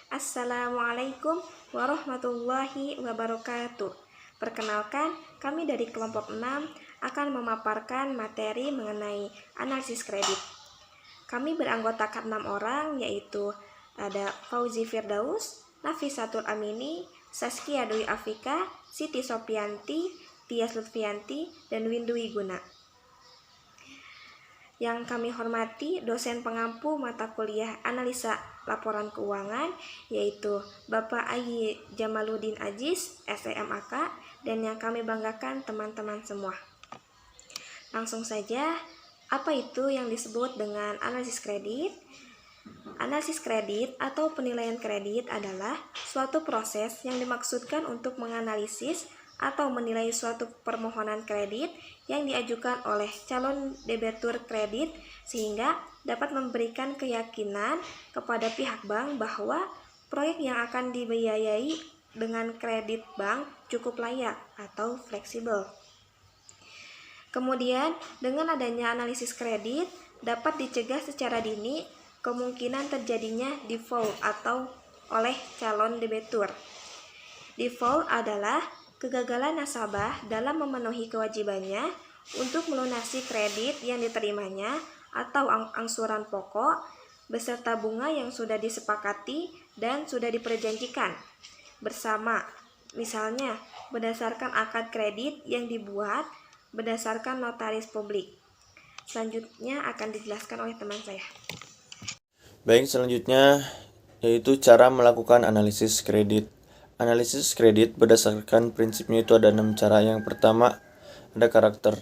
Assalamualaikum warahmatullahi wabarakatuh. Perkenalkan, kami dari kelompok 6 akan memaparkan materi mengenai analisis kredit. Kami beranggotakan 6 orang, yaitu ada Fauzi Firdaus, Nafisatul Amini, Saskia Dwi Afika, Siti Sopianti, Tias Lutfianti, dan Windu Wiguna. Yang kami hormati dosen pengampu mata kuliah analisa laporan keuangan, yaitu Bapak Ayyi Jamaluddin Aziz, SEMAK, dan yang kami banggakan teman-teman semua. Langsung saja, apa itu yang disebut dengan analisis kredit? Analisis kredit atau penilaian kredit adalah suatu proses yang dimaksudkan untuk menganalisis atau menilai suatu permohonan kredit yang diajukan oleh calon debitur kredit sehingga dapat memberikan keyakinan kepada pihak bank bahwa proyek yang akan dibiayai dengan kredit bank cukup layak atau fleksibel. Kemudian, dengan adanya analisis kredit dapat dicegah secara dini kemungkinan terjadinya default atau oleh calon debitur. Default adalah kegagalan nasabah dalam memenuhi kewajibannya untuk melunasi kredit yang diterimanya atau angsuran pokok beserta bunga yang sudah disepakati dan sudah diperjanjikan bersama, misalnya berdasarkan akad kredit yang dibuat berdasarkan notaris publik. Selanjutnya akan dijelaskan oleh teman saya. Baik, selanjutnya yaitu cara melakukan analisis kredit. Analisis kredit berdasarkan prinsipnya itu ada 6 cara. Yang pertama, ada karakter.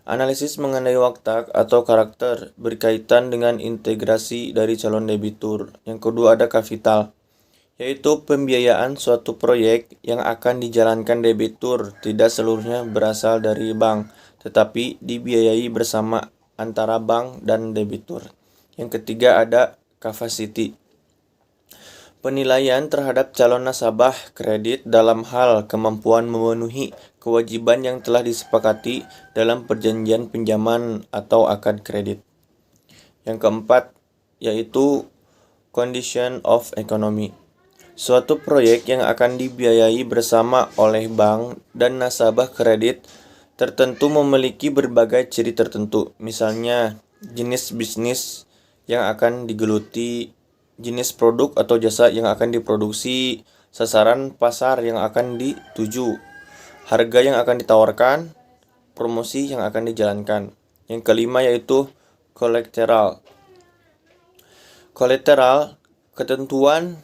Analisis mengenai watak atau karakter berkaitan dengan integrasi dari calon debitur. Yang kedua ada kapital, yaitu pembiayaan suatu proyek yang akan dijalankan debitur tidak seluruhnya berasal dari bank, tetapi dibiayai bersama antara bank dan debitur. Yang ketiga ada capacity. Penilaian terhadap calon nasabah kredit dalam hal kemampuan memenuhi kewajiban yang telah disepakati dalam perjanjian pinjaman atau akad kredit. Yang keempat yaitu condition of economy. Suatu proyek yang akan dibiayai bersama oleh bank dan nasabah kredit tertentu memiliki berbagai ciri tertentu, misalnya jenis bisnis yang akan digeluti, jenis produk atau jasa yang akan diproduksi, sasaran pasar yang akan dituju, harga yang akan ditawarkan, promosi yang akan dijalankan. Yang kelima yaitu collateral. Collateral, ketentuan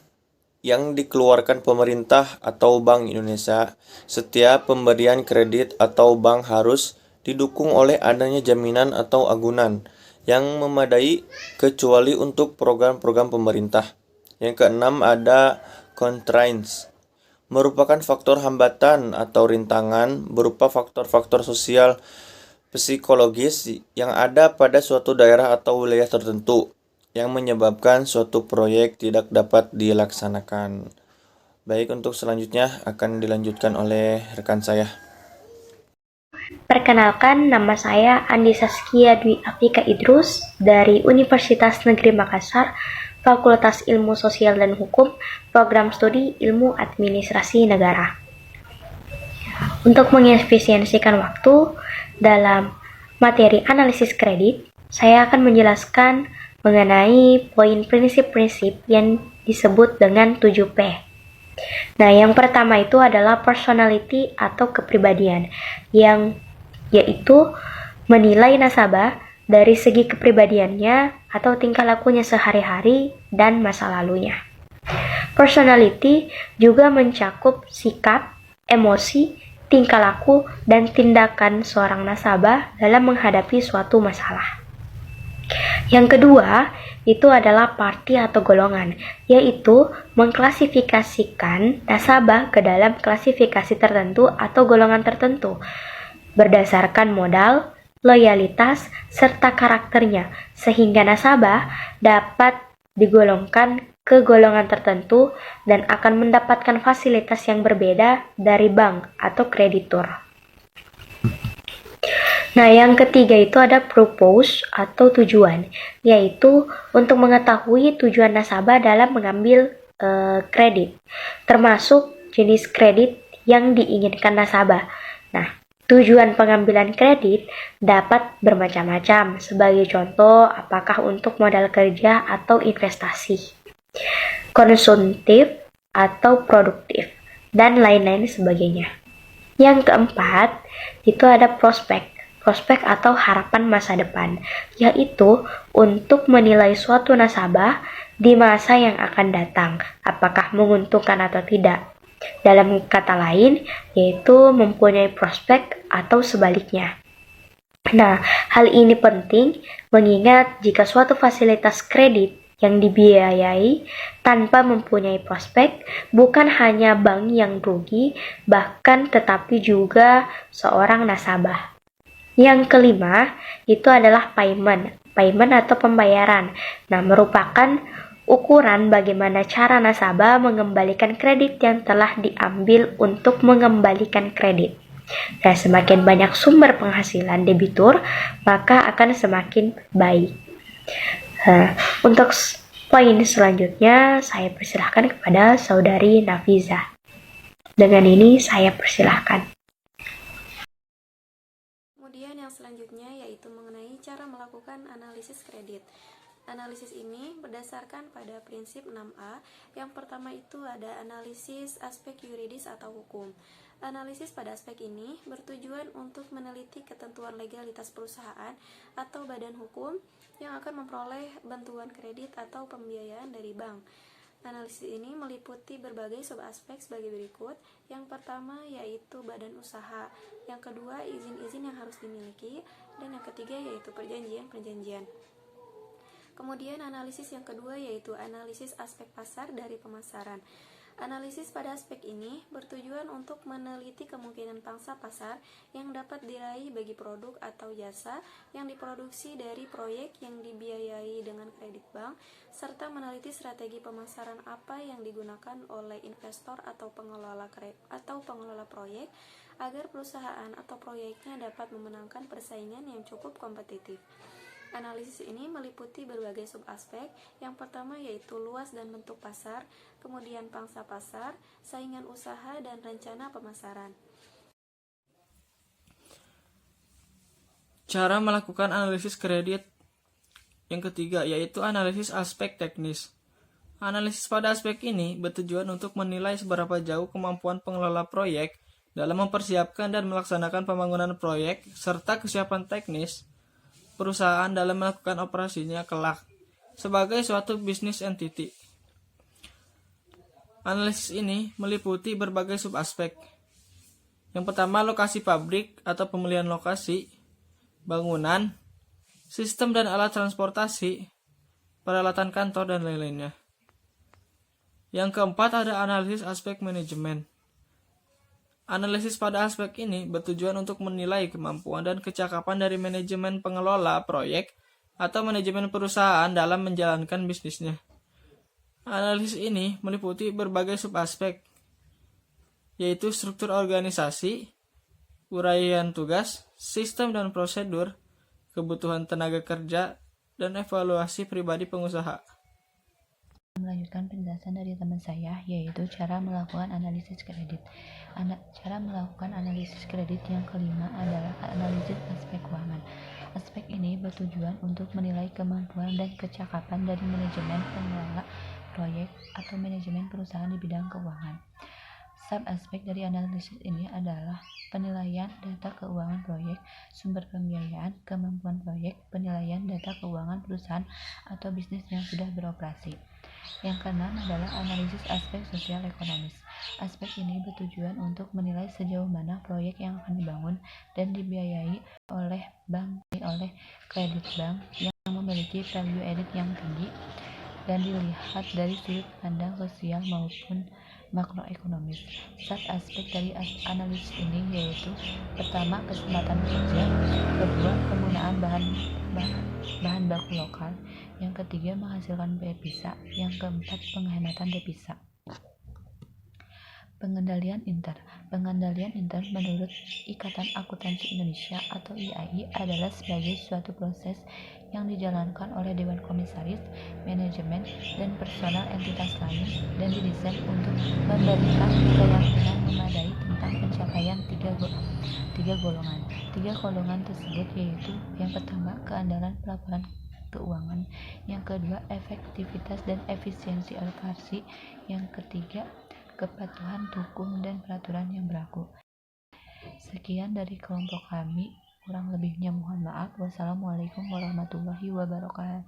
yang dikeluarkan pemerintah atau Bank Indonesia. Setiap pemberian kredit atau bank harus didukung oleh adanya jaminan atau agunan yang memadai kecuali untuk program-program pemerintah. Yang keenam ada constraints, merupakan faktor hambatan atau rintangan berupa faktor-faktor sosial psikologis yang ada pada suatu daerah atau wilayah tertentu yang menyebabkan suatu proyek tidak dapat dilaksanakan. Baik, untuk selanjutnya akan dilanjutkan oleh rekan saya. Perkenalkan, nama saya Andi Saskia Dwi Afika Idrus dari Universitas Negeri Makassar, Fakultas Ilmu Sosial dan Hukum, Program Studi Ilmu Administrasi Negara. Untuk mengefisiensikan waktu dalam materi analisis kredit, saya akan menjelaskan mengenai poin prinsip-prinsip yang disebut dengan 7P. Nah, yang pertama itu adalah personality atau kepribadian, yang yaitu menilai nasabah dari segi kepribadiannya atau tingkah lakunya sehari-hari dan masa lalunya. Personality juga mencakup sikap, emosi, tingkah laku, dan tindakan seorang nasabah dalam menghadapi suatu masalah. Yang kedua, itu adalah parti atau golongan, yaitu mengklasifikasikan nasabah ke dalam klasifikasi tertentu atau golongan tertentu berdasarkan modal, loyalitas, serta karakternya, sehingga nasabah dapat digolongkan ke golongan tertentu dan akan mendapatkan fasilitas yang berbeda dari bank atau kreditur. Nah, yang ketiga itu ada purpose atau tujuan, yaitu untuk mengetahui tujuan nasabah dalam mengambil kredit, termasuk jenis kredit yang diinginkan nasabah. Nah, tujuan pengambilan kredit dapat bermacam-macam. Sebagai contoh, apakah untuk modal kerja atau investasi, konsumtif atau produktif, dan lain-lain sebagainya. Yang keempat, itu ada prospek atau harapan masa depan, yaitu untuk menilai suatu nasabah di masa yang akan datang, apakah menguntungkan atau tidak. Dalam kata lain, yaitu mempunyai prospek atau sebaliknya. Nah, hal ini penting mengingat jika suatu fasilitas kredit yang dibiayai tanpa mempunyai prospek, bukan hanya bank yang rugi, bahkan tetapi juga seorang nasabah. Yang kelima, itu adalah payment atau pembayaran. Nah, merupakan ukuran bagaimana cara nasabah mengembalikan kredit yang telah diambil untuk mengembalikan kredit. Nah, semakin banyak sumber penghasilan debitur, maka akan semakin baik. Untuk poin selanjutnya, saya persilahkan kepada Saudari Nafiza. Dengan ini, saya persilahkan. Kemudian yang selanjutnya yaitu mengenai cara melakukan analisis kredit. Analisis ini berdasarkan pada prinsip 6A. Yang pertama itu ada analisis aspek yuridis atau hukum. Analisis pada aspek ini bertujuan untuk meneliti ketentuan legalitas perusahaan atau badan hukum yang akan memperoleh bantuan kredit atau pembiayaan dari bank. Analisis ini meliputi berbagai subaspek sebagai berikut. Yang pertama yaitu badan usaha, yang kedua izin-izin yang harus dimiliki, dan yang ketiga yaitu perjanjian-perjanjian. Kemudian analisis yang kedua yaitu analisis aspek pasar dari pemasaran. Analisis pada aspek ini bertujuan untuk meneliti kemungkinan pangsa pasar yang dapat diraih bagi produk atau jasa yang diproduksi dari proyek yang dibiayai dengan kredit bank, serta meneliti strategi pemasaran apa yang digunakan oleh investor atau pengelola proyek agar perusahaan atau proyeknya dapat memenangkan persaingan yang cukup kompetitif. Analisis ini meliputi berbagai subaspek. Yang pertama yaitu luas dan bentuk pasar, kemudian pangsa pasar, saingan usaha, dan rencana pemasaran. Cara melakukan analisis kredit yang ketiga yaitu analisis aspek teknis. Analisis pada aspek ini bertujuan untuk menilai seberapa jauh kemampuan pengelola proyek dalam mempersiapkan dan melaksanakan pembangunan proyek serta kesiapan teknis perusahaan dalam melakukan operasinya kelak sebagai suatu bisnis entity. Analisis ini meliputi berbagai subaspek. Yang pertama, lokasi pabrik atau pemilihan lokasi, bangunan, sistem dan alat transportasi, peralatan kantor, dan lain-lainnya. Yang keempat ada analisis aspek manajemen. Analisis pada aspek ini bertujuan untuk menilai kemampuan dan kecakapan dari manajemen pengelola proyek atau manajemen perusahaan dalam menjalankan bisnisnya. Analisis ini meliputi berbagai subaspek, yaitu struktur organisasi, uraian tugas, sistem dan prosedur, kebutuhan tenaga kerja, dan evaluasi pribadi pengusaha. Melanjutkan penjelasan dari teman saya, yaitu cara melakukan analisis kredit. Cara melakukan analisis kredit yang kelima adalah analisis aspek keuangan. Aspek ini bertujuan untuk menilai kemampuan dan kecakapan dari manajemen pengelola proyek atau manajemen perusahaan di bidang keuangan. Sub-aspek dari analisis ini adalah penilaian data keuangan proyek, sumber pembiayaan, kemampuan proyek, penilaian data keuangan perusahaan atau bisnis yang sudah beroperasi. Yang keenam adalah analisis aspek sosial ekonomis. Aspek ini bertujuan untuk menilai sejauh mana proyek yang akan dibangun dan dibiayai oleh kredit bank yang memiliki value added yang tinggi dan dilihat dari sudut pandang sosial maupun makroekonomis. Sub-aspek dari analisis ini yaitu pertama, kesempatan kerja, kedua, penggunaan bahan baku lokal, yang ketiga, menghasilkan devisa, yang keempat, penghematan devisa. Pengendalian intern. Pengendalian intern menurut Ikatan Akuntansi Indonesia atau IAI adalah sebagai suatu proses yang dijalankan oleh Dewan Komisaris, manajemen, dan personal entitas lain dan didesain untuk memberikan keyakinan memadai tentang pencapaian tiga golongan. Tiga golongan tersebut yaitu yang pertama, keandalan pelaporan keuangan, yang kedua, efektivitas dan efisiensi alokasi, yang ketiga, kepatuhan hukum dan peraturan yang berlaku. Sekian dari kelompok kami, kurang lebihnya mohon maaf. Wassalamualaikum warahmatullahi wabarakatuh.